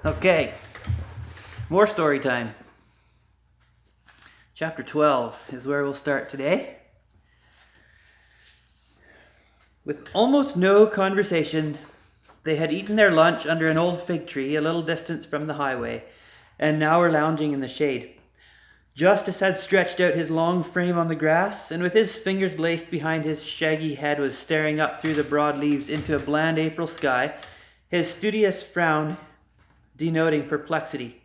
Okay, more story time. Chapter 12 is where we'll start today. With almost no conversation, they had eaten their lunch under an old fig tree a little distance from the highway, and now were lounging in the shade. Justice had stretched out his long frame on the grass, and with his fingers laced behind his shaggy head was staring up through the broad leaves into a bland April sky, his studious frown denoting perplexity.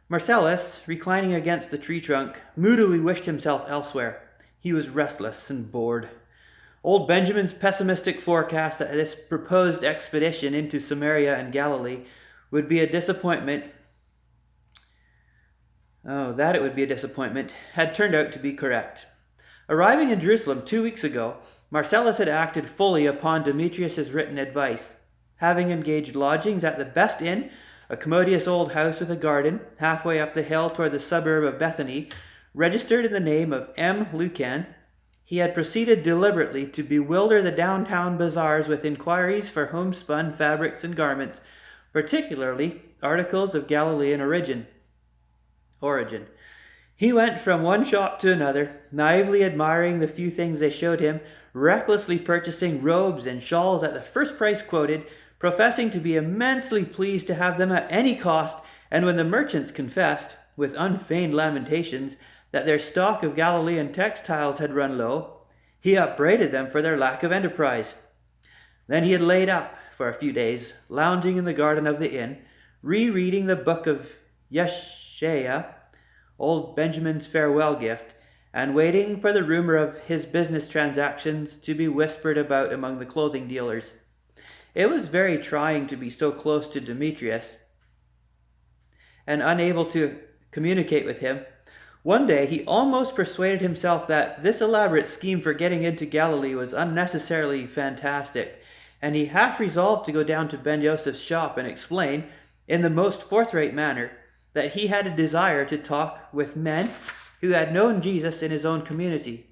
Marcellus, reclining against the tree trunk, moodily wished himself elsewhere. He was restless and bored. Old Benjamin's pessimistic forecast that this proposed expedition into Samaria and Galilee would be a disappointment, had turned out to be correct. Arriving in Jerusalem 2 weeks ago, Marcellus had acted fully upon Demetrius's written advice, having engaged lodgings at the best inn, a commodious old house with a garden, halfway up the hill toward the suburb of Bethany, registered in the name of M. Lucan. He had proceeded deliberately to bewilder the downtown bazaars with inquiries for homespun fabrics and garments, particularly articles of Galilean origin. He went from one shop to another, naively admiring the few things they showed him, recklessly purchasing robes and shawls at the first price quoted, professing to be immensely pleased to have them at any cost, and when the merchants confessed, with unfeigned lamentations, that their stock of Galilean textiles had run low, he upbraided them for their lack of enterprise. Then he had laid up for a few days, lounging in the garden of the inn, rereading the book of Yeshaya, old Benjamin's farewell gift, and waiting for the rumor of his business transactions to be whispered about among the clothing dealers. It was very trying to be so close to Demetrius and unable to communicate with him. One day he almost persuaded himself that this elaborate scheme for getting into Galilee was unnecessarily fantastic, and he half resolved to go down to Ben Joseph's shop and explain, in the most forthright manner, that he had a desire to talk with men who had known Jesus in his own community.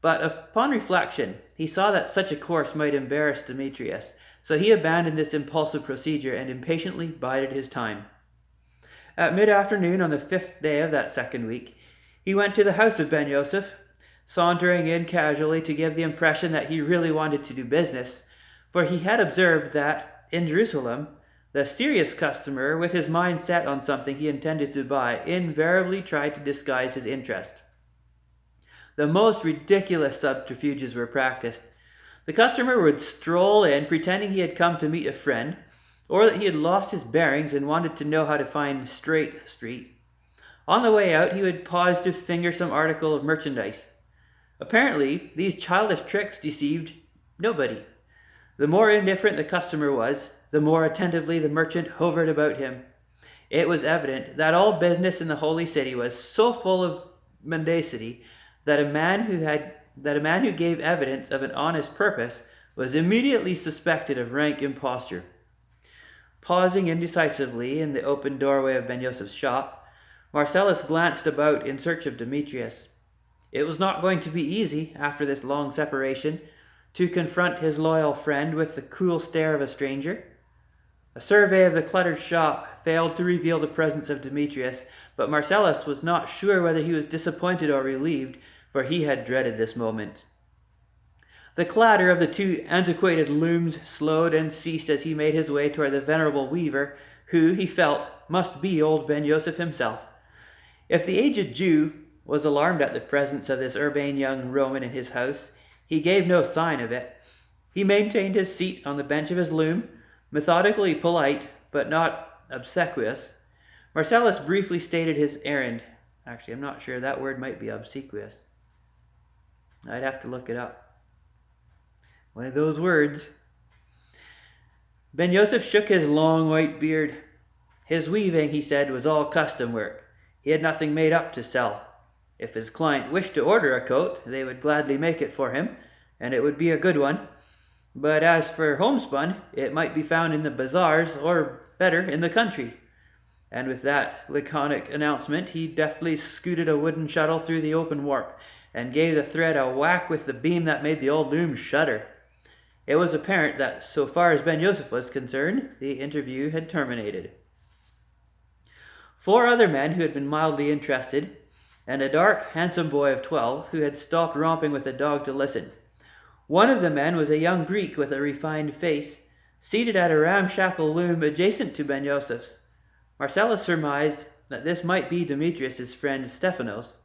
But upon reflection, he saw that such a course might embarrass Demetrius, so he abandoned this impulsive procedure and impatiently bided his time. At mid-afternoon on the 5th day of that second week, he went to the house of Ben Joseph, sauntering in casually to give the impression that he really wanted to do business, for he had observed that, in Jerusalem, the serious customer, with his mind set on something he intended to buy, invariably tried to disguise his interest. The most ridiculous subterfuges were practiced. The customer would stroll in, pretending he had come to meet a friend, or that he had lost his bearings and wanted to know how to find Straight Street. On the way out, he would pause to finger some article of merchandise. Apparently, these childish tricks deceived nobody. The more indifferent the customer was, the more attentively the merchant hovered about him. It was evident that all business in the holy city was so full of mendacity that a man who gave evidence of an honest purpose was immediately suspected of rank imposture. Pausing indecisively in the open doorway of Ben Joseph's shop, Marcellus glanced about in search of Demetrius. It was not going to be easy, after this long separation, to confront his loyal friend with the cool stare of a stranger. A survey of the cluttered shop failed to reveal the presence of Demetrius, but Marcellus was not sure whether he was disappointed or relieved, for he had dreaded this moment. The clatter of the two antiquated looms slowed and ceased as he made his way toward the venerable weaver, who, he felt, must be old Ben Joseph himself. If the aged Jew was alarmed at the presence of this urbane young Roman in his house, he gave no sign of it. He maintained his seat on the bench of his loom, methodically polite, but not obsequious. Marcellus briefly stated his errand. Actually, I'm not sure. That word might be obsequious. I'd have to look it up. One of those words. Ben Joseph shook his long white beard. His weaving, he said, was all custom work. He had nothing made up to sell. If his client wished to order a coat, they would gladly make it for him, and it would be a good one. But as for homespun, it might be found in the bazaars, or better, in the country. And with that laconic announcement, he deftly scooted a wooden shuttle through the open warp, and gave the thread a whack with the beam that made the old loom shudder. It was apparent that, so far as Ben Joseph was concerned, the interview had terminated. 4 other men who had been mildly interested, and a dark, handsome boy of 12 who had stopped romping with a dog to listen. One of the men was a young Greek with a refined face, seated at a ramshackle loom adjacent to Ben Joseph's. Marcellus surmised that this might be Demetrius's friend Stephanos.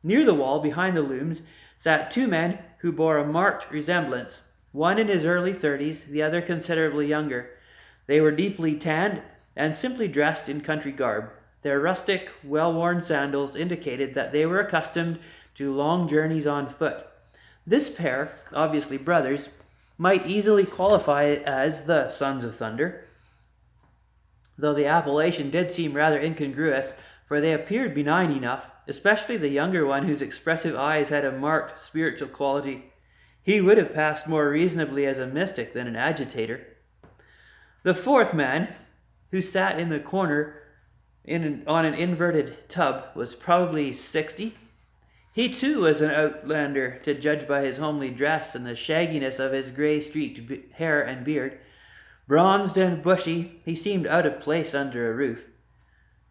Near the wall, behind the looms, sat 2 men who bore a marked resemblance, one in his early 30s, the other considerably younger. They were deeply tanned and simply dressed in country garb. Their rustic, well-worn sandals indicated that they were accustomed to long journeys on foot. This pair, obviously brothers, might easily qualify as the Sons of Thunder, though the appellation did seem rather incongruous, for they appeared benign enough, especially the younger one whose expressive eyes had a marked spiritual quality. He would have passed more reasonably as a mystic than an agitator. The 4th man, who sat in the corner on an inverted tub, was probably 60. He too was an outlander, to judge by his homely dress and the shagginess of his grey-streaked hair and beard. Bronzed and bushy, he seemed out of place under a roof.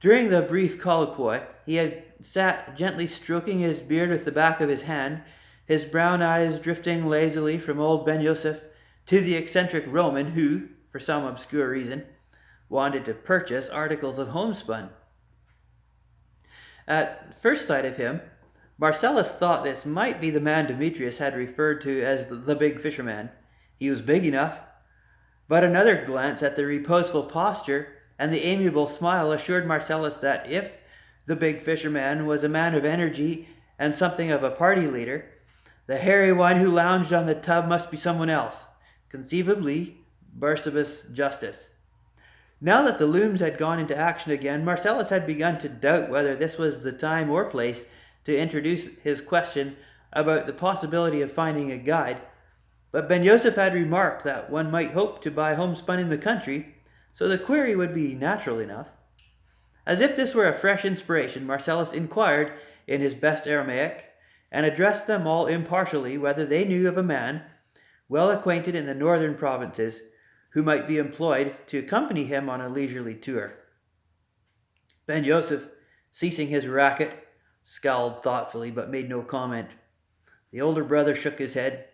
During the brief colloquy, he had sat gently stroking his beard with the back of his hand, his brown eyes drifting lazily from old Ben Joseph to the eccentric Roman who, for some obscure reason, wanted to purchase articles of homespun. At first sight of him, Marcellus thought this might be the man Demetrius had referred to as the big fisherman. He was big enough, but another glance at the reposeful posture and the amiable smile assured Marcellus that if the big fisherman was a man of energy and something of a party leader, the hairy one who lounged on the tub must be someone else, conceivably Barsabbas Justus. Now that the looms had gone into action again, Marcellus had begun to doubt whether this was the time or place to introduce his question about the possibility of finding a guide, but Ben Joseph had remarked that one might hope to buy homespun in the country, so the query would be natural enough. As if this were a fresh inspiration, Marcellus inquired in his best Aramaic, and addressed them all impartially whether they knew of a man, well acquainted in the northern provinces, who might be employed to accompany him on a leisurely tour. Ben Joseph, ceasing his racket, scowled thoughtfully but made no comment. The older brother shook his head.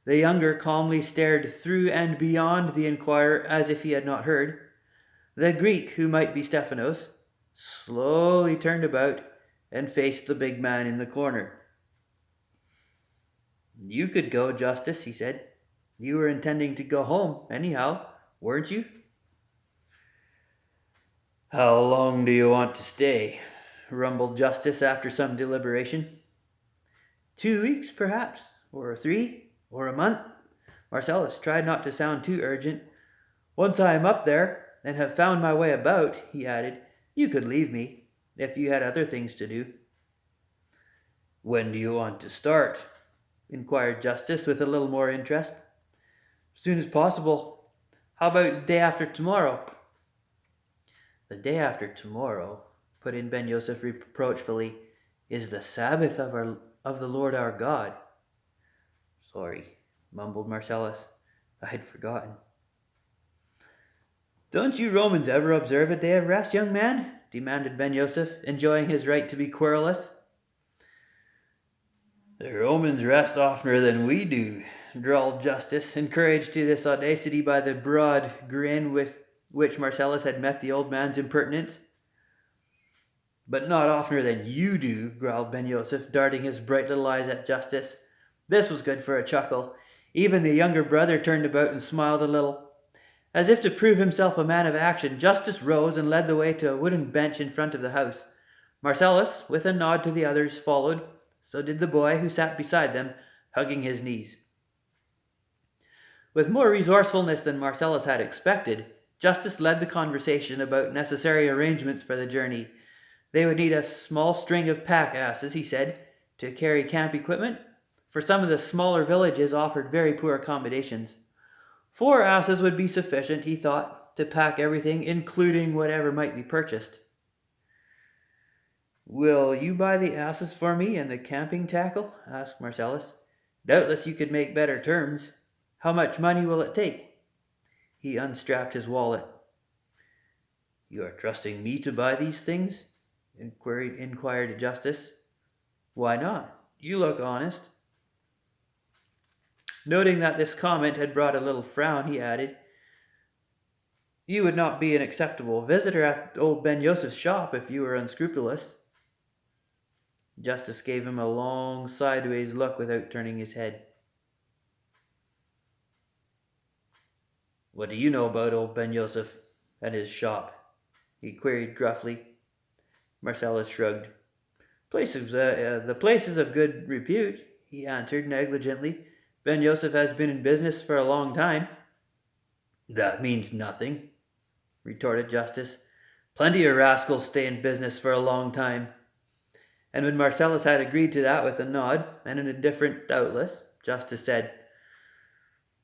The younger calmly stared through and beyond the inquirer as if he had not heard. The Greek, who might be Stephanos, slowly turned about and faced the big man in the corner. "You could go, Justus," he said. "You were intending to go home, anyhow, weren't you?" "How long do you want to stay?" rumbled Justus after some deliberation. 2 weeks, perhaps, or 3, or a month. Marcellus tried not to sound too urgent. "Once I am up there, and have found my way about," he added, "you could leave me, if you had other things to do." "When do you want to start?" inquired Justus with a little more interest. "As soon as possible. How about the day after tomorrow?" "The day after tomorrow," put in Ben Joseph reproachfully, "is the Sabbath of the Lord our God." "Sorry," mumbled Marcellus. "I'd forgotten." "Don't you Romans ever observe a day of rest, young man?" demanded Ben Joseph, enjoying his right to be querulous. "The Romans rest oftener than we do," drawled Justus, encouraged to this audacity by the broad grin with which Marcellus had met the old man's impertinence. "But not oftener than you do," growled Ben Joseph, darting his bright little eyes at Justus. This was good for a chuckle. Even the younger brother turned about and smiled a little. As if to prove himself a man of action, Justus rose and led the way to a wooden bench in front of the house. Marcellus, with a nod to the others, followed. So did the boy, who sat beside them, hugging his knees. With more resourcefulness than Marcellus had expected, Justus led the conversation about necessary arrangements for the journey. They would need a small string of pack asses, he said, to carry camp equipment, for some of the smaller villages offered very poor accommodations. 4 asses would be sufficient, he thought, to pack everything, including whatever might be purchased. "Will you buy the asses for me and the camping tackle?" asked Marcellus. "Doubtless you could make better terms. How much money will it take?" He unstrapped his wallet. You are trusting me to buy these things? Inquired Justice. Why not? You look honest. Noting that this comment had brought a little frown, he added, You would not be an acceptable visitor at old Ben Yosef's shop if you were unscrupulous. Justice gave him a long, sideways look without turning his head. What do you know about old Ben Yosef and his shop? He queried gruffly. Marcellus shrugged. The place is of good repute, he answered negligently. Ben Yosef has been in business for a long time. That means nothing, retorted Justice. Plenty of rascals stay in business for a long time. And when Marcellus had agreed to that with a nod, and an indifferent doubtless, Justice said,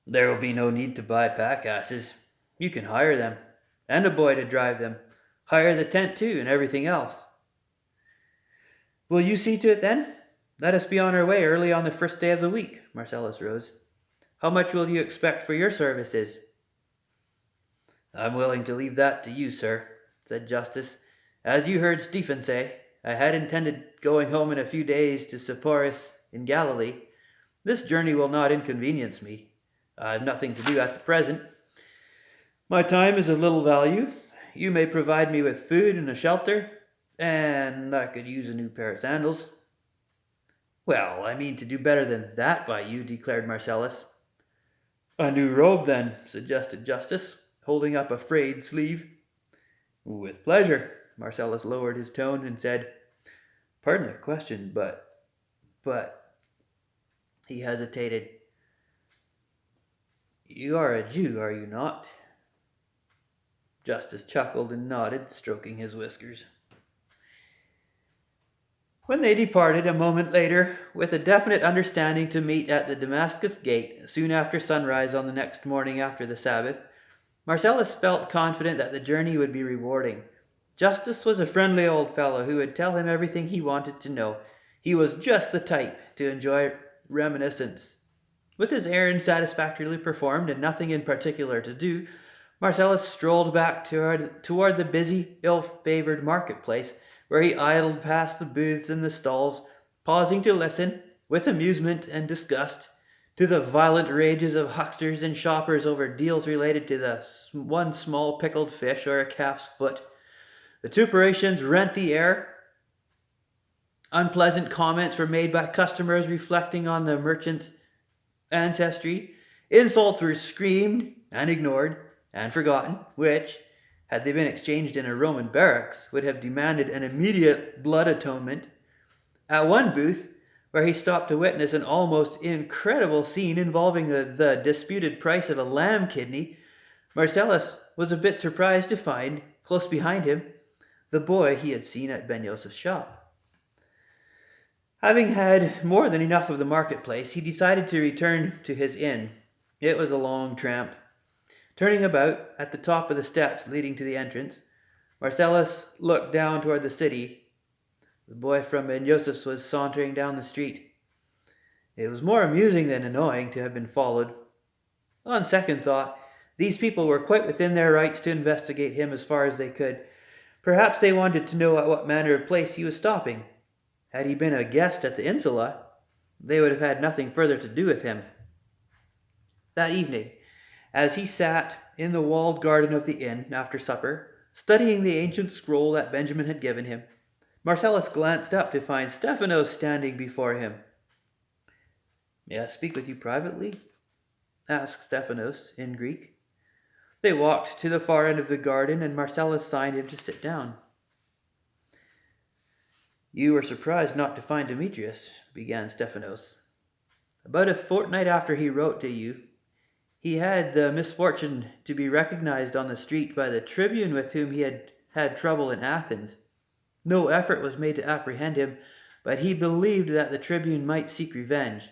There will be no need to buy pack asses. You can hire them, and a boy to drive them. Hire the tent too, and everything else. Will you see to it then? Let us be on our way early on the first day of the week. Marcellus rose. How much will you expect for your services? I'm willing to leave that to you, sir, said Justice. As you heard Stephen say, I had intended going home in a few days to Sepphoris in Galilee. This journey will not inconvenience me. I have nothing to do at the present. My time is of little value. You may provide me with food and a shelter, and I could use a new pair of sandals. Well, I mean to do better than that by you, declared Marcellus. A new robe, then, suggested Justice, holding up a frayed sleeve. With pleasure. Marcellus lowered his tone and said, Pardon the question, but... He hesitated. You are a Jew, are you not? Justice chuckled and nodded, stroking his whiskers. When they departed a moment later, with a definite understanding to meet at the Damascus gate soon after sunrise on the next morning after the Sabbath, Marcellus felt confident that the journey would be rewarding. Justice was a friendly old fellow who would tell him everything he wanted to know. He was just the type to enjoy reminiscence. With his errand satisfactorily performed and nothing in particular to do, Marcellus strolled back toward the busy, ill-favored marketplace, where he idled past the booths and the stalls, pausing to listen, with amusement and disgust, to the violent rages of hucksters and shoppers over deals related to the one small pickled fish or a calf's foot. Vituperations rent the air. Unpleasant comments were made by customers reflecting on the merchant's ancestry. Insults were screamed and ignored and forgotten, which, had they been exchanged in a Roman barracks, would have demanded an immediate blood atonement. At one booth, where he stopped to witness an almost incredible scene involving the disputed price of a lamb kidney, Marcellus was a bit surprised to find, close behind him, the boy he had seen at Ben Yosef's shop. Having had more than enough of the marketplace, he decided to return to his inn. It was a long tramp. Turning about at the top of the steps leading to the entrance, Marcellus looked down toward the city. The boy from Ben Yosef's was sauntering down the street. It was more amusing than annoying to have been followed. On second thought, these people were quite within their rights to investigate him as far as they could. Perhaps they wanted to know at what manner of place he was stopping. Had he been a guest at the Insula, they would have had nothing further to do with him. That evening, as he sat in the walled garden of the inn after supper, studying the ancient scroll that Benjamin had given him, Marcellus glanced up to find Stephanos standing before him. May I speak with you privately? Asked Stephanos in Greek. They walked to the far end of the garden, and Marcellus signed him to sit down. You were surprised not to find Demetrius, began Stephanos. About a fortnight after he wrote to you, he had the misfortune to be recognized on the street by the tribune with whom he had had trouble in Athens. No effort was made to apprehend him, but he believed that the tribune might seek revenge.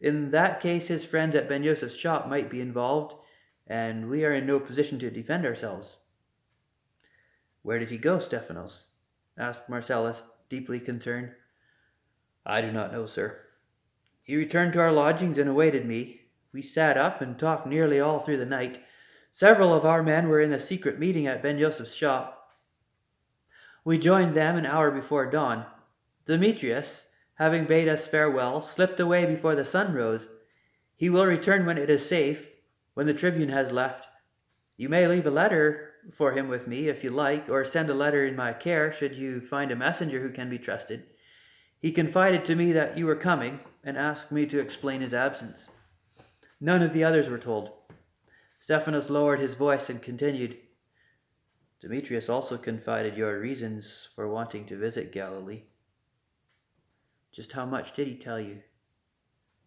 In that case, his friends at Ben Yosef's shop might be involved, and we are in no position to defend ourselves. Where did he go, Stephanos? Asked Marcellus, deeply concerned. I do not know, sir. He returned to our lodgings and awaited me. We sat up and talked nearly all through the night. Several of our men were in a secret meeting at Ben Joseph's shop. We joined them an hour before dawn. Demetrius, having bade us farewell, slipped away before the sun rose. He will return when it is safe, when the tribune has left. You may leave a letter for him with me, if you like, or send a letter in my care, should you find a messenger who can be trusted. He confided to me that you were coming, and asked me to explain his absence. None of the others were told. Stephanos lowered his voice and continued, Demetrius also confided your reasons for wanting to visit Galilee. Just how much did he tell you?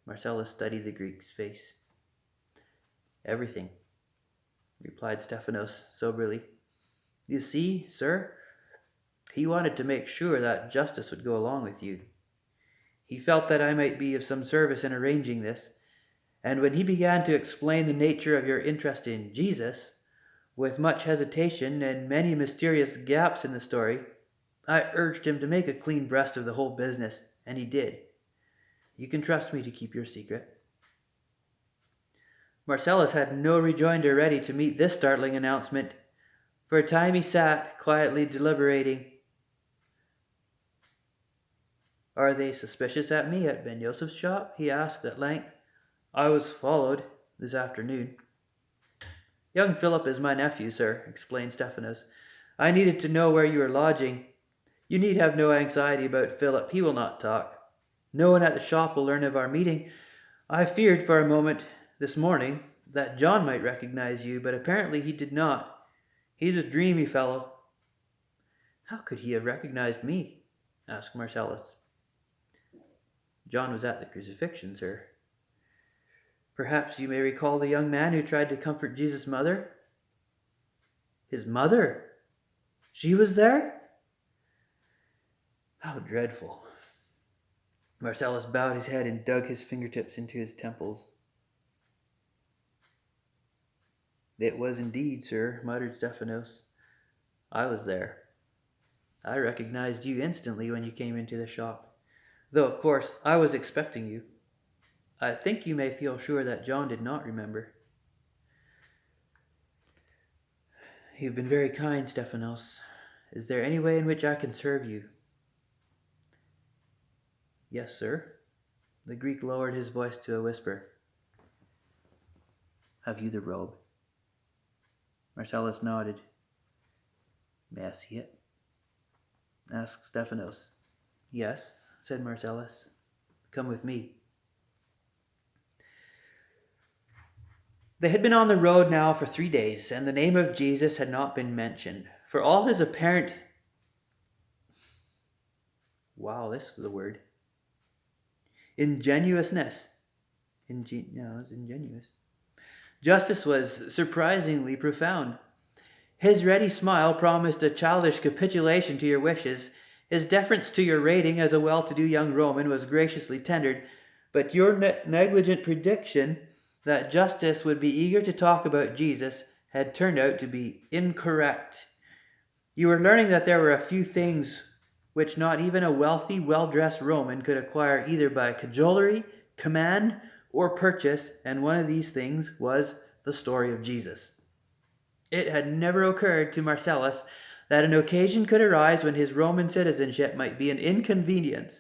Marcellus studied the Greek's face. Everything, replied Stephanos soberly. You see, sir, he wanted to make sure that justice would go along with you. He felt that I might be of some service in arranging this, and when he began to explain the nature of your interest in Jesus, with much hesitation and many mysterious gaps in the story, I urged him to make a clean breast of the whole business, and he did. You can trust me to keep your secret. Marcellus had no rejoinder ready to meet this startling announcement. For a time he sat, quietly deliberating. Are they suspicious at me at Ben Joseph's shop? He asked at length. I was followed this afternoon. Young Philip is my nephew, sir, explained Stephanos. I needed to know where you were lodging. You need have no anxiety about Philip. He will not talk. No one at the shop will learn of our meeting. I feared for a moment this morning that John might recognize you, but apparently he did not. He's a dreamy fellow. How could he have recognized me? Asked Marcellus. John was at the crucifixion, sir. Perhaps you may recall the young man who tried to comfort Jesus' mother? His mother? She was there? How dreadful. Marcellus bowed his head and dug his fingertips into his temples. It was indeed, sir, muttered Stephanos. I was there. I recognized you instantly when you came into the shop, though, of course, I was expecting you. I think you may feel sure that John did not remember. You've been very kind, Stephanos. Is there any way in which I can serve you? Yes, sir. The Greek lowered his voice to a whisper. Have you the robe? Marcellus nodded. May I see it? Asked Stephanos. Yes, said Marcellus. Come with me. They had been on the road now for 3 days, and the name of Jesus had not been mentioned. For all his apparent... Wow, this is the word. Ingenuousness. It's ingenuous. Justice was surprisingly profound. His ready smile promised a childish capitulation to your wishes. His deference to your rating as a well-to-do young Roman was graciously tendered, but your negligent prediction that Justice would be eager to talk about Jesus had turned out to be incorrect. You were learning that there were a few things which not even a wealthy, well-dressed Roman could acquire either by cajolery, command, or purchase, and one of these things was the story of Jesus. It had never occurred to Marcellus that an occasion could arise when his Roman citizenship might be an inconvenience.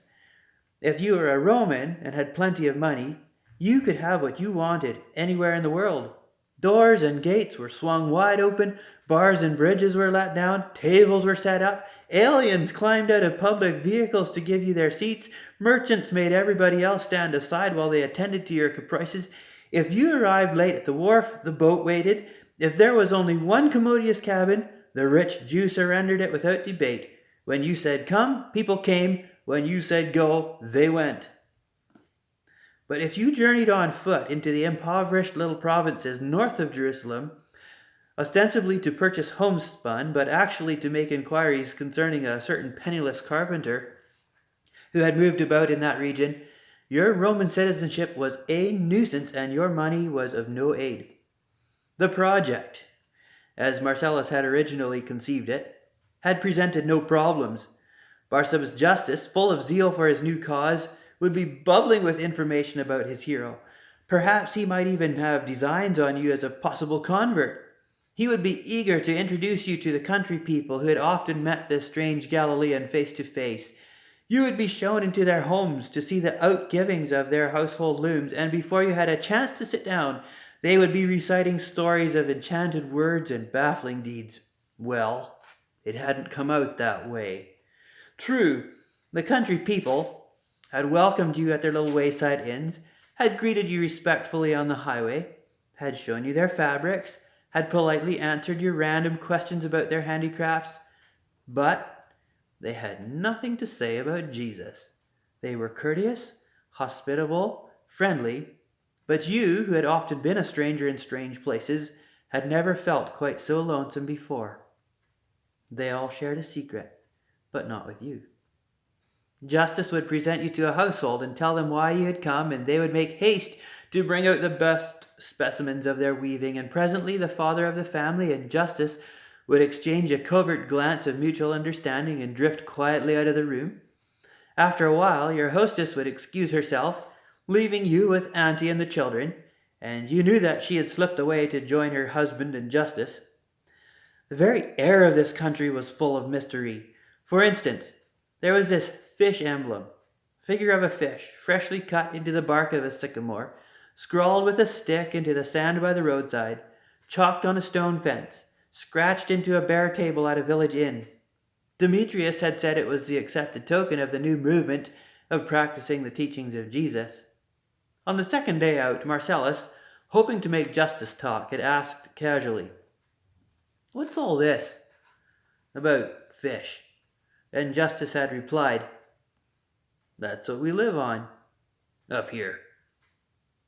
If you were a Roman and had plenty of money, you could have what you wanted anywhere in the world. Doors and gates were swung wide open, bars and bridges were let down, tables were set up, aliens climbed out of public vehicles to give you their seats, merchants made everybody else stand aside while they attended to your caprices. If you arrived late at the wharf, the boat waited. If there was only one commodious cabin, the rich Jew surrendered it without debate. When you said come, people came. When you said go, they went. But if you journeyed on foot into the impoverished little provinces north of Jerusalem, ostensibly to purchase homespun, but actually to make inquiries concerning a certain penniless carpenter who had moved about in that region, your Roman citizenship was a nuisance and your money was of no aid. The project, as Marcellus had originally conceived it, had presented no problems. Barsabbas Justus, full of zeal for his new cause, would be bubbling with information about his hero. Perhaps he might even have designs on you as a possible convert. He would be eager to introduce you to the country people who had often met this strange Galilean face to face. You would be shown into their homes to see the outgivings of their household looms, and before you had a chance to sit down, they would be reciting stories of enchanted words and baffling deeds. Well, it hadn't come out that way. True, the country people had welcomed you at their little wayside inns, had greeted you respectfully on the highway, had shown you their fabrics, had politely answered your random questions about their handicrafts, but they had nothing to say about Jesus. They were courteous, hospitable, friendly, but you, who had often been a stranger in strange places, had never felt quite so lonesome before. They all shared a secret, but not with you. Justice would present you to a household and tell them why you had come, and they would make haste to bring out the best specimens of their weaving, and presently the father of the family and Justice would exchange a covert glance of mutual understanding and drift quietly out of the room. After a while, your hostess would excuse herself, leaving you with Auntie and the children, and you knew that she had slipped away to join her husband and Justice. The very air of this country was full of mystery. For instance, there was this fish emblem, figure of a fish, freshly cut into the bark of a sycamore, scrawled with a stick into the sand by the roadside, chalked on a stone fence, scratched into a bare table at a village inn. Demetrius had said it was the accepted token of the new movement of practicing the teachings of Jesus. On the second day out, Marcellus, hoping to make Justice talk, had asked casually, "What's all this about fish?" And Justice had replied, "That's what we live on up here.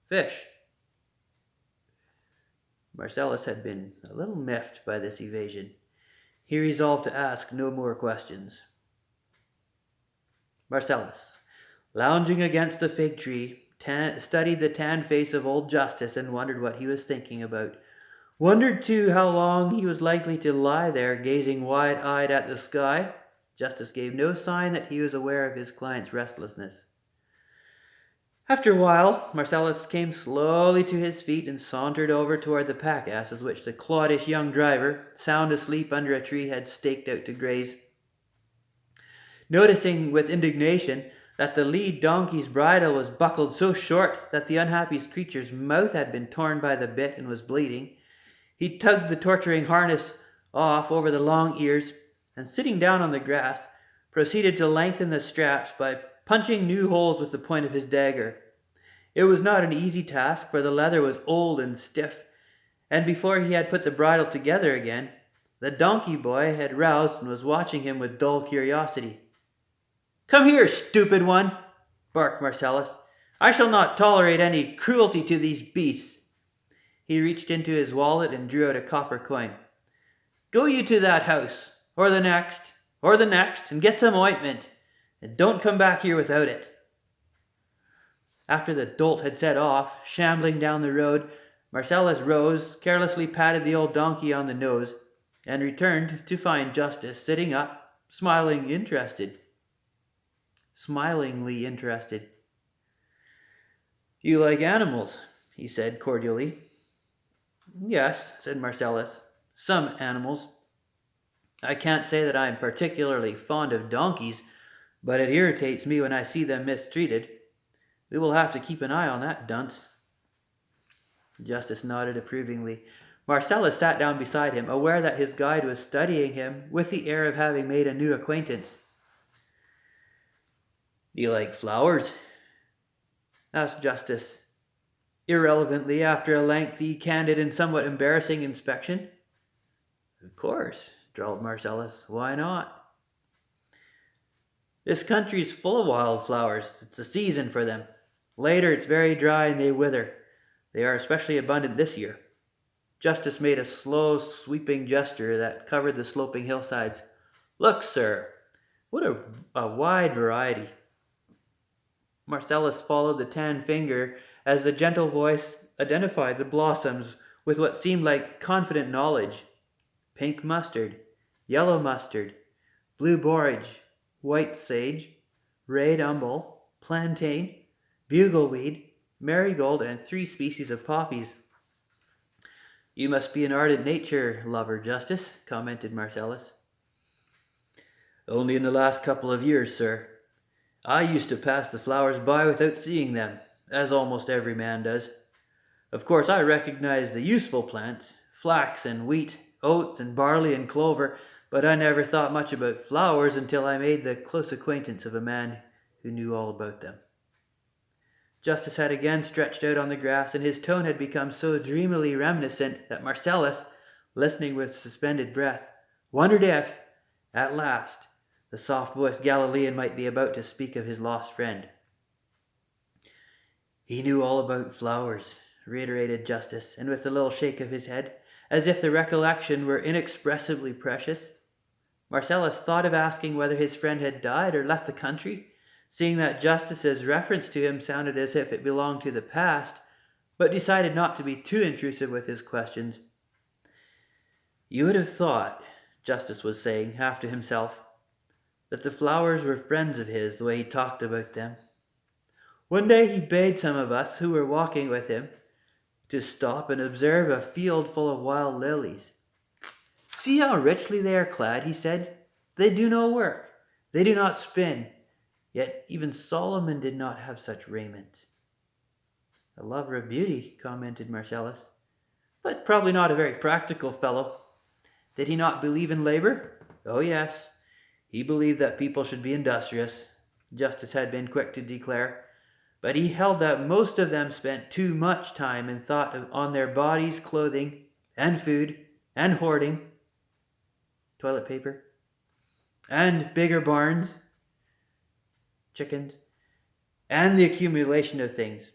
Fish." Marcellus had been a little miffed by this evasion. He resolved to ask no more questions. Marcellus, lounging against the fig tree, studied the tanned face of old Justice and wondered what he was thinking about. Wondered, too, how long he was likely to lie there gazing wide-eyed at the sky. Justice gave no sign that he was aware of his client's restlessness. After a while, Marcellus came slowly to his feet and sauntered over toward the pack-asses which the cloddish young driver, sound asleep under a tree, had staked out to graze. Noticing with indignation that the lead donkey's bridle was buckled so short that the unhappy creature's mouth had been torn by the bit and was bleeding, he tugged the torturing harness off over the long ears, and sitting down on the grass, proceeded to lengthen the straps by punching new holes with the point of his dagger. It was not an easy task, for the leather was old and stiff, and before he had put the bridle together again, the donkey boy had roused and was watching him with dull curiosity. "Come here, stupid one," barked Marcellus. "I shall not tolerate any cruelty to these beasts." He reached into his wallet and drew out a copper coin. "Go you to that house, or the next, and get some ointment, and don't come back here without it." After the dolt had set off, shambling down the road, Marcellus rose, carelessly patted the old donkey on the nose, and returned to find Justice sitting up, smilingly interested. "You like animals?" he said cordially. "Yes," said Marcellus, "some animals. I can't say that I am particularly fond of donkeys, but it irritates me when I see them mistreated. We will have to keep an eye on that dunce." Justice nodded approvingly. Marcellus sat down beside him, aware that his guide was studying him with the air of having made a new acquaintance. "Do you like flowers?" asked Justice, irrelevantly, after a lengthy, candid, and somewhat embarrassing inspection. "Of course," drawled Marcellus. "Why not?" "This country is full of wildflowers. It's the season for them. Later it's very dry and they wither. They are especially abundant this year." Justice made a slow, sweeping gesture that covered the sloping hillsides. "Look, sir, what a wide variety." Marcellus followed the tan finger as the gentle voice identified the blossoms with what seemed like confident knowledge. Pink mustard, yellow mustard, blue borage, white sage, red umbel, plantain, bugleweed, marigold, and 3 species of poppies. You must be an ardent nature lover, Justice, commented Marcellus. Only in the last couple of years, sir. I used to pass the flowers by without seeing them, as almost every man does. Of course, I recognize the useful plants, flax and wheat, oats and barley and clover, but I never thought much about flowers until I made the close acquaintance of a man who knew all about them. Justice had again stretched out on the grass, and his tone had become so dreamily reminiscent that Marcellus, listening with suspended breath, wondered if, at last, the soft-voiced Galilean might be about to speak of his lost friend. He knew all about flowers, reiterated Justice, and with a little shake of his head, as if the recollection were inexpressibly precious. Marcellus thought of asking whether his friend had died or left the country, seeing that Justice's reference to him sounded as if it belonged to the past, but decided not to be too intrusive with his questions. You would have thought, Justice was saying, half to himself, that the flowers were friends of his, the way he talked about them. One day he bade some of us who were walking with him to stop and observe a field full of wild lilies. See how richly they are clad, he said. They do no work. They do not spin. Yet even Solomon did not have such raiment. A lover of beauty, commented Marcellus, but probably not a very practical fellow. Did he not believe in labor? Oh yes, he believed that people should be industrious, Justice had been quick to declare, but he held that most of them spent too much time and thought on their bodies, clothing, and food, and hoarding, toilet paper, and bigger barns, chickens, and the accumulation of things.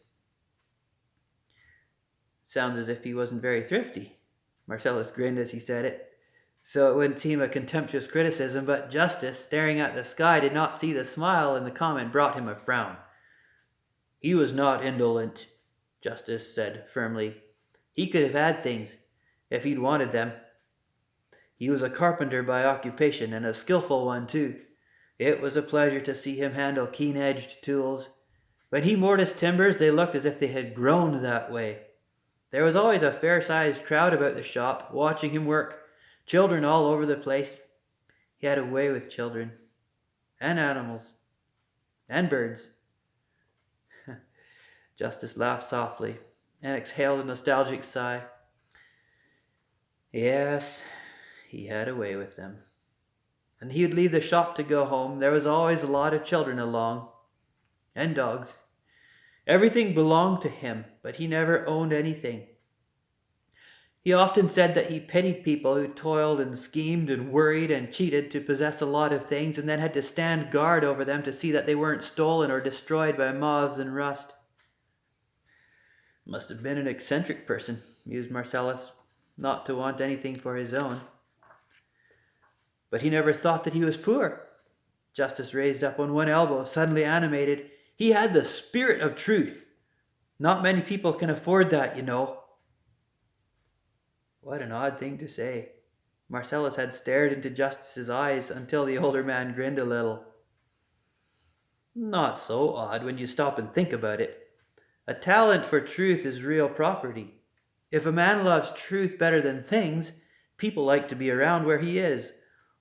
Sounds as if he wasn't very thrifty. Marcellus grinned as he said it, so it wouldn't seem a contemptuous criticism, but Justice, staring at the sky, did not see the smile, and the comment brought him a frown. He was not indolent, Justice said firmly. He could have had things, if he'd wanted them. He was a carpenter by occupation, and a skillful one, too. It was a pleasure to see him handle keen-edged tools. When he mortised timbers, they looked as if they had grown that way. There was always a fair-sized crowd about the shop, watching him work, children all over the place. He had a way with children, and animals, and birds. Justice laughed softly, and exhaled a nostalgic sigh. Yes, he had a way with them. And he would leave the shop to go home. There was always a lot of children along, and dogs. Everything belonged to him, but he never owned anything. He often said that he pitied people who toiled and schemed and worried and cheated to possess a lot of things and then had to stand guard over them to see that they weren't stolen or destroyed by moths and rust. Must have been an eccentric person, mused Marcellus, not to want anything for his own. But he never thought that he was poor. Justice raised up on one elbow, suddenly animated. He had the spirit of truth. Not many people can afford that, you know. What an odd thing to say. Marcellus had stared into Justice's eyes until the older man grinned a little. Not so odd when you stop and think about it. A talent for truth is real property. If a man loves truth better than things, people like to be around where he is.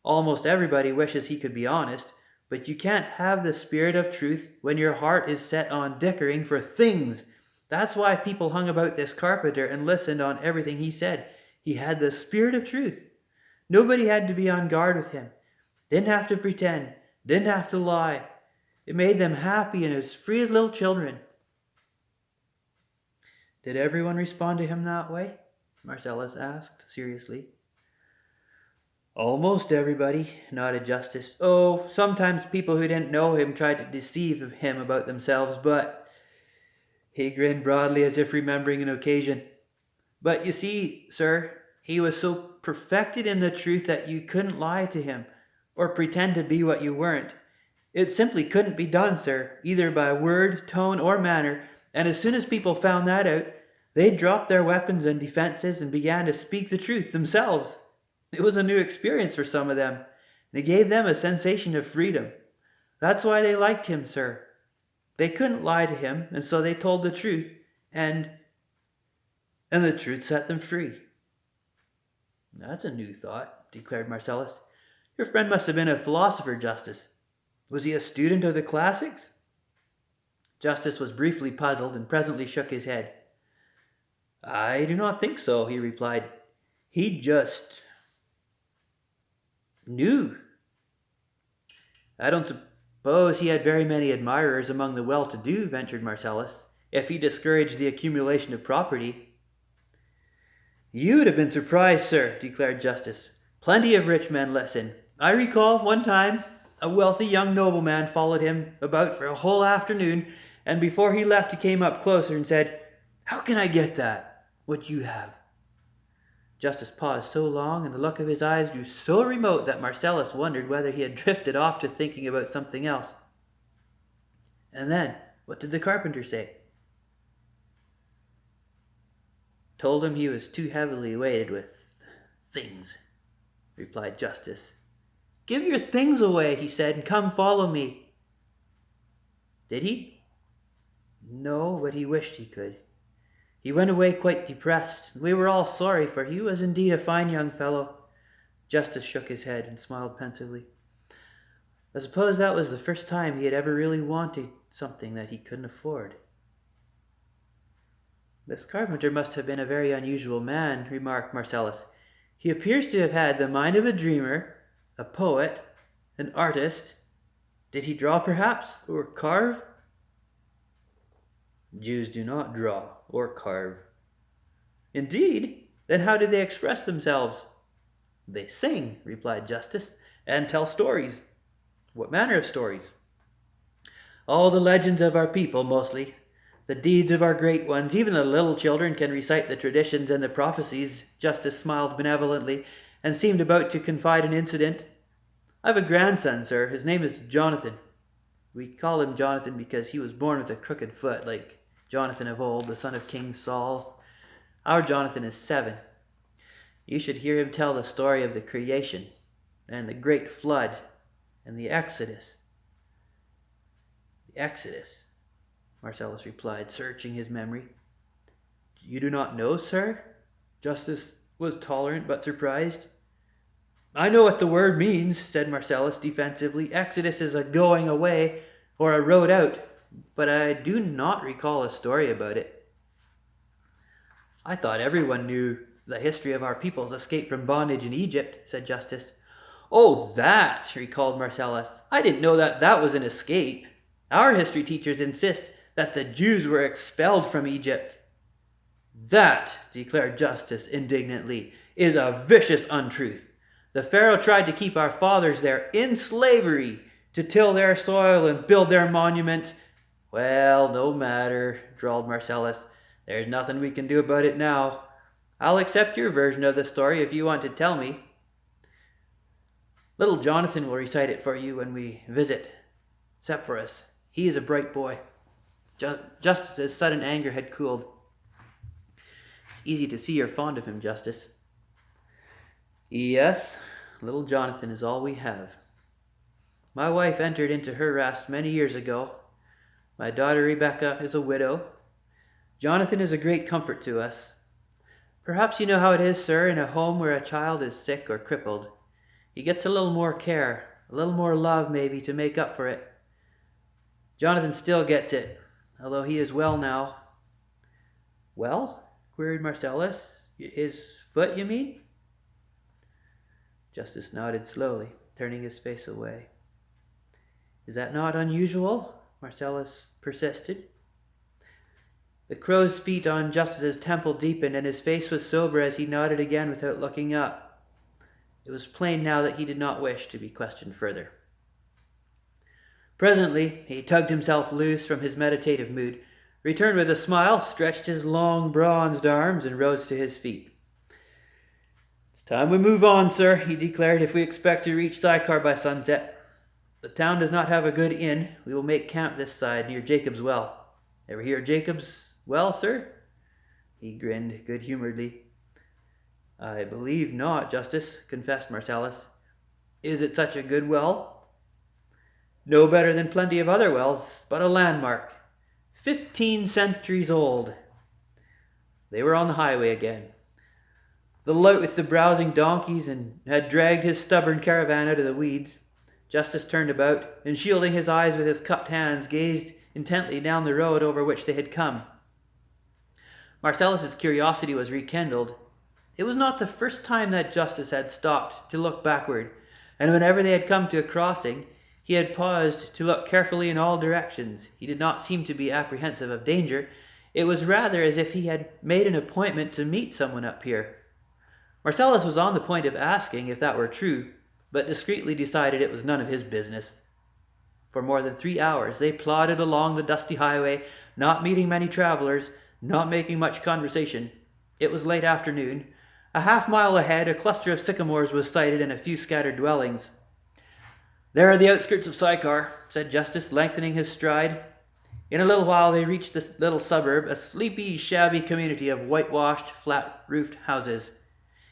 Almost everybody wishes he could be honest, but you can't have the spirit of truth when your heart is set on dickering for things. That's why people hung about this carpenter and listened on everything he said. He had the spirit of truth. Nobody had to be on guard with him. Didn't have to pretend. Didn't have to lie. It made them happy and as free as little children. Did everyone respond to him that way? Marcellus asked seriously. Almost everybody, nodded Justice. Oh, sometimes people who didn't know him tried to deceive him about themselves, but... He grinned broadly as if remembering an occasion. But you see, sir, he was so perfected in the truth that you couldn't lie to him, or pretend to be what you weren't. It simply couldn't be done, sir, either by word, tone, or manner, and as soon as people found that out, they dropped their weapons and defenses and began to speak the truth themselves. It was a new experience for some of them, and it gave them a sensation of freedom. That's why they liked him, sir. They couldn't lie to him, and so they told the truth, and the truth set them free. That's a new thought, declared Marcellus. Your friend must have been a philosopher, Justice. Was he a student of the classics? Justice was briefly puzzled and presently shook his head. I do not think so, he replied. He just knew. I don't suppose he had very many admirers among the well-to-do, ventured Marcellus, if he discouraged the accumulation of property. You'd have been surprised, sir, declared Justice. Plenty of rich men listen. I recall one time a wealthy young nobleman followed him about for a whole afternoon, and before he left he came up closer and said, How can I get that? What you have? Justice paused so long, and the look of his eyes grew so remote that Marcellus wondered whether he had drifted off to thinking about something else. And then, what did the carpenter say? Told him he was too heavily weighted with things, replied Justice. Give your things away, he said, and come follow me. Did he? No, but he wished he could. He went away quite depressed. We were all sorry, for he was indeed a fine young fellow. Justice shook his head and smiled pensively. I suppose that was the first time he had ever really wanted something that he couldn't afford. This carpenter must have been a very unusual man, remarked Marcellus. He appears to have had the mind of a dreamer, a poet, an artist. Did he draw, perhaps, or carve? Jews do not draw or carve. Indeed? Then how do they express themselves? They sing, replied Justice, and tell stories. What manner of stories? All the legends of our people, mostly. The deeds of our great ones. Even the little children can recite the traditions and the prophecies. Justice smiled benevolently and seemed about to confide an incident. I have a grandson, sir. His name is Jonathan. We call him Jonathan because he was born with a crooked foot, like Jonathan of old, the son of King Saul. Our Jonathan is 7. You should hear him tell the story of the creation and the great flood and the Exodus. The Exodus, Marcellus replied, searching his memory. You do not know, sir? Justice was tolerant but surprised. I know what the word means, said Marcellus defensively. Exodus is a going away or a road out, but I do not recall a story about it. I thought everyone knew the history of our people's escape from bondage in Egypt, said Justice. Oh, that, recalled Marcellus. I didn't know that was an escape. Our history teachers insist that the Jews were expelled from Egypt. That, declared Justice indignantly, is a vicious untruth. The Pharaoh tried to keep our fathers there in slavery, to till their soil and build their monuments. Well, no matter, drawled Marcellus. There's nothing we can do about it now. I'll accept your version of the story if you want to tell me. Little Jonathan will recite it for you when we visit. Sepphoris, he is a bright boy. Justice's sudden anger had cooled. It's easy to see you're fond of him, Justice. Yes, little Jonathan is all we have. My wife entered into her rest many years ago. My daughter Rebecca is a widow. Jonathan is a great comfort to us. Perhaps you know how it is, sir, in a home where a child is sick or crippled. He gets a little more care, a little more love maybe to make up for it. Jonathan still gets it, although he is well now. Well? Queried Marcellus. His foot, you mean? Justice nodded slowly, turning his face away. Is that not unusual? Marcellus persisted. The crow's feet on Justice's temple deepened, and his face was sober as he nodded again without looking up. It was plain now that he did not wish to be questioned further. Presently, he tugged himself loose from his meditative mood, returned with a smile, stretched his long bronzed arms, and rose to his feet. It's time we move on, sir, he declared, if we expect to reach Sychar by sunset. The town does not have a good inn. We will make camp this side near Jacob's Well. Ever hear of Jacob's Well, sir? He grinned good-humoredly. I believe not, Justice, confessed Marcellus. Is it such a good well? No better than plenty of other wells, but a landmark. 15 centuries old. They were on the highway again. the lout with the browsing donkeys and had dragged his stubborn caravan out of the weeds. Justice turned about, and shielding his eyes with his cupped hands, gazed intently down the road over which they had come. Marcellus's curiosity was rekindled. It was not the first time that Justice had stopped to look backward, and whenever they had come to a crossing, he had paused to look carefully in all directions. He did not seem to be apprehensive of danger. It was rather as if he had made an appointment to meet someone up here. Marcellus was on the point of asking if that were true, but discreetly decided it was none of his business. For more than 3 hours they plodded along the dusty highway, not meeting many travelers, not making much conversation. It was late afternoon. A half-mile ahead, a cluster of sycamores was sighted and a few scattered dwellings. "There are the outskirts of Sychar," said Justice, lengthening his stride. In a little while they reached this little suburb, a sleepy, shabby community of whitewashed, flat-roofed houses.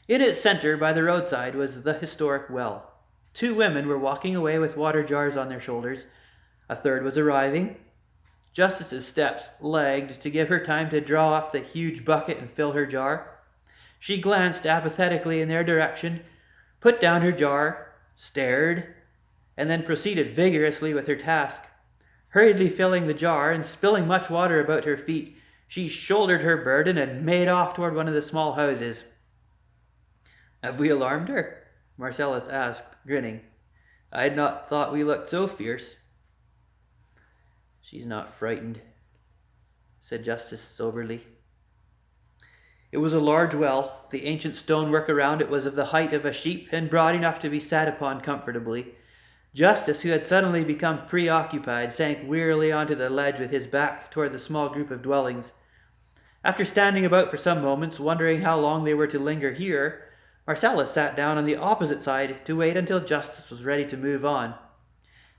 In its center, by the roadside, was the historic well. 2 women were walking away with water jars on their shoulders. A third was arriving. Justice's steps lagged to give her time to draw up the huge bucket and fill her jar. She glanced apathetically in their direction, put down her jar, stared, and then proceeded vigorously with her task. Hurriedly filling the jar and spilling much water about her feet, she shouldered her burden and made off toward one of the small houses. "Have we alarmed her?" Marcellus asked, grinning. "I had not thought we looked so fierce." "She's not frightened," said Justice soberly. It was a large well. The ancient stonework around it was of the height of a sheep and broad enough to be sat upon comfortably. Justice, who had suddenly become preoccupied, sank wearily onto the ledge with his back toward the small group of dwellings. After standing about for some moments, wondering how long they were to linger here, Marcellus sat down on the opposite side to wait until Justice was ready to move on.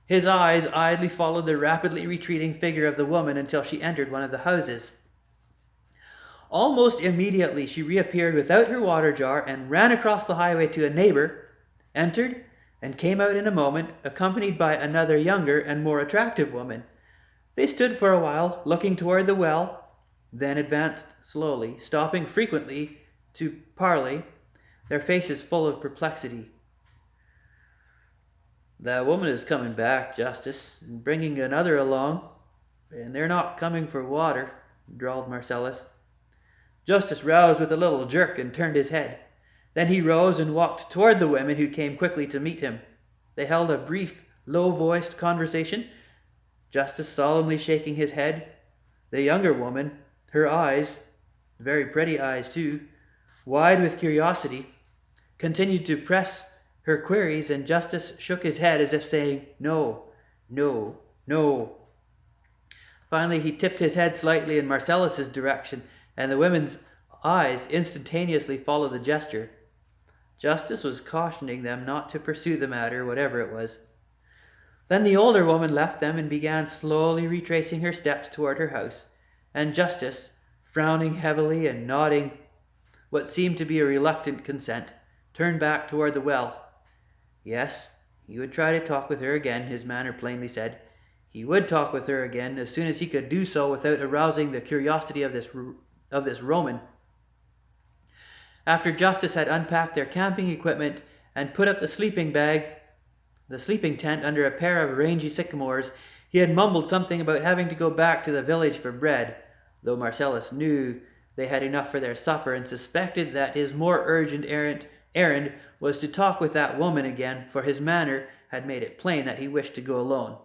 His eyes idly followed the rapidly retreating figure of the woman until she entered one of the houses. Almost immediately she reappeared without her water jar and ran across the highway to a neighbor, entered, and came out in a moment, accompanied by another younger and more attractive woman. They stood for a while, looking toward the well, then advanced slowly, stopping frequently to parley, their faces full of perplexity. "That woman is coming back, Justice, and bringing another along, and they're not coming for water," drawled Marcellus. Justice roused with a little jerk and turned his head. Then he rose and walked toward the women, who came quickly to meet him. They held a brief, low-voiced conversation, Justice solemnly shaking his head. The younger woman, her eyes, very pretty eyes too, wide with curiosity, continued to press her queries, and Justice shook his head as if saying, "No, no, no." Finally he tipped his head slightly in Marcellus's direction, and the women's eyes instantaneously followed the gesture. Justice was cautioning them not to pursue the matter, whatever it was. Then the older woman left them and began slowly retracing her steps toward her house, and Justice, frowning heavily and nodding what seemed to be a reluctant consent, turned back toward the well. Yes, he would try to talk with her again, his manner plainly said. He would talk with her again as soon as he could do so without arousing the curiosity of this Roman. After Justice had unpacked their camping equipment and put up the sleeping tent under a pair of rangy sycamores, he had mumbled something about having to go back to the village for bread, though Marcellus knew they had enough for their supper and suspected that his more urgent errand was to talk with that woman again, for his manner had made it plain that he wished to go alone.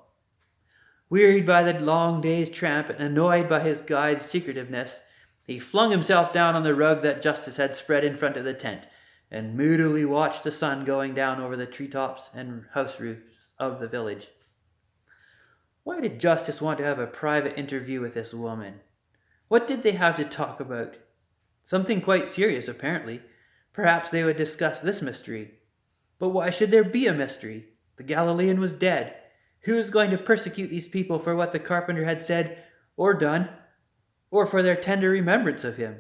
Wearied by the long day's tramp and annoyed by his guide's secretiveness, he flung himself down on the rug that Justice had spread in front of the tent, and moodily watched the sun going down over the treetops and house roofs of the village. Why did Justice want to have a private interview with this woman? What did they have to talk about? Something quite serious, apparently. Perhaps they would discuss this mystery. But why should there be a mystery? The Galilean was dead. Who was going to persecute these people for what the carpenter had said or done, or for their tender remembrance of him?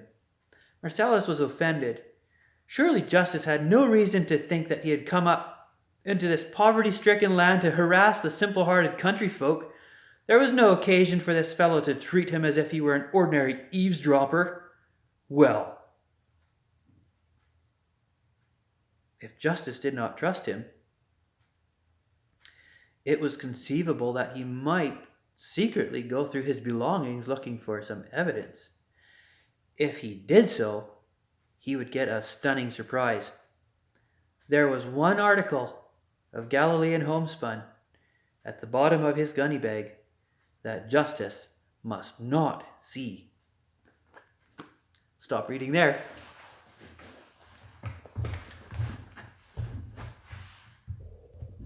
Marcellus was offended. Surely Justice had no reason to think that he had come up into this poverty-stricken land to harass the simple-hearted country folk. There was no occasion for this fellow to treat him as if he were an ordinary eavesdropper. Well, If Justice did not trust him, it was conceivable that he might secretly go through his belongings looking for some evidence. If he did so, he would get a stunning surprise. There was one article of Galilean homespun at the bottom of his gunny bag that Justice must not see. Stop reading there.